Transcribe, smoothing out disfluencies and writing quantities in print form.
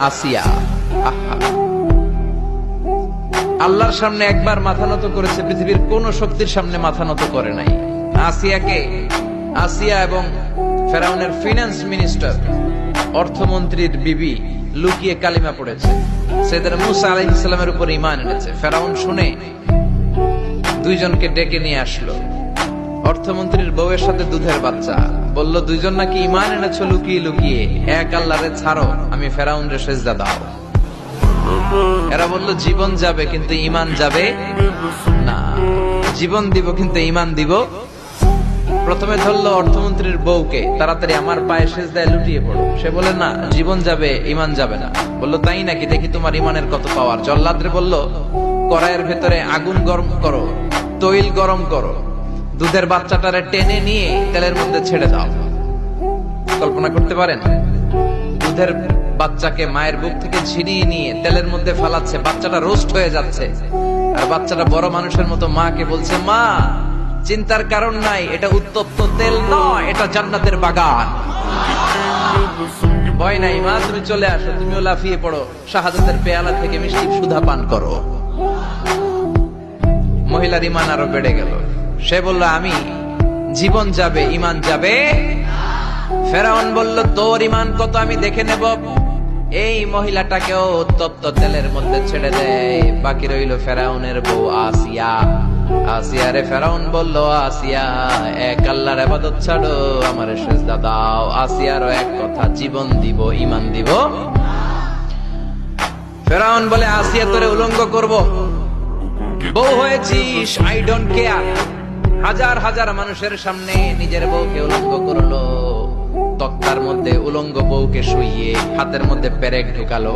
আসিয়া। আহা, আল্লাহর সামনে একবার মাথা নত করেছে, পৃথিবীর কোন শক্তির সামনে মাথা নত করে নাই। আসিয়া এবং ফেরাউনের ফিনান্স মিনিস্টার, অর্থমন্ত্রীর বিবি লুকিয়ে কালিমা পড়েছে, সাইয়েদনা মূসা আলাইহিস সালামের উপর ঈমান এনেছে। ফেরাউন শুনে দুইজনকে ডেকে নিয়ে আসলো। অর্থমন্ত্রীর বউয়ের সাথে দুধের বাচ্চা, বলল দুইজন নাকি ঈমান এনেছো লুকিয়ে লুকিয়ে, এক আল্লাহরে ছাড়ো, আমি ফেরাউনরে সেজদা দাও। এরা বলল জীবন যাবে কিন্তু ঈমান যাবে না, জীবন দিব কিন্তু ঈমান দিব। প্রথমে ধরলো অর্থমন্ত্রীর বউকে, তাড়াতাড়ি আমার পায়ে সেজদায় লুটিয়ে পড়ো। সে বলে না, জীবন যাবে ঈমান যাবে না। বলল তাই নাকি, দেখি তোমার ঈমানের কত পাওয়ার। জল্লাদরে বলল কড়াইয়ের ভেতরে আগুন গরম করো, তৈল গরম করো, দুধের বাচ্চাটারে টেনে নিয়ে তেলের মধ্যে ছেড়ে দাও। কল্পনা করতে পারেন? দুধের বাচ্চাকে মায়ের বুক থেকে ছিনিয়ে নিয়ে তেলের মধ্যে ফালাচ্ছে, বাচ্চাটা রোস্ট হয়ে যাচ্ছে, আর বাচ্চাটা বড় মানুষের মতো মাকে বলছে, মা চিন্তার কারণ নাই, এটা উত্তপ্ত তেল নয়, এটা জান্নাতের বাগান। ভয় নাই মা, তুমি চলে আসো, তুমিও লাফিয়ে পড়ো, শাহাদাতের পেয়ালা থেকে মিষ্টি সুধা পান করো। মহিলার ঈমান আরো বেড়ে গেল। সে বলল আমি, জীবন যাবে ঈমান যাবে। ফেরাউন বলল তোর ঈমান কত আমি দেখে নেব। এই মহিলাটাকেও উত্তপ্ত তেলের মধ্যে ছেড়ে দেয়। বাকি রইল ফেরাউনের বউ আসিয়া। আসিয়ারে ফেরাউন বলল, আসিয়া এক আল্লাহর ইবাদত ছাড়ো, আমারে সেজদা দাও। আসিয়ারও এক কথা, জীবন দিব ঈমান দিব। ফেরাউন বলে আসিয়া তোরে উলঙ্গ করব, বউ হয়েছিস, আই ডোন্ট কেয়ার। হাজার হাজার মানুষের সামনে নিজের বউকে উলঙ্গ করলো, তক্তার মধ্যে উলঙ্গ বউকে শুইয়ে হাতের মধ্যে পেরেক ঢুকালো।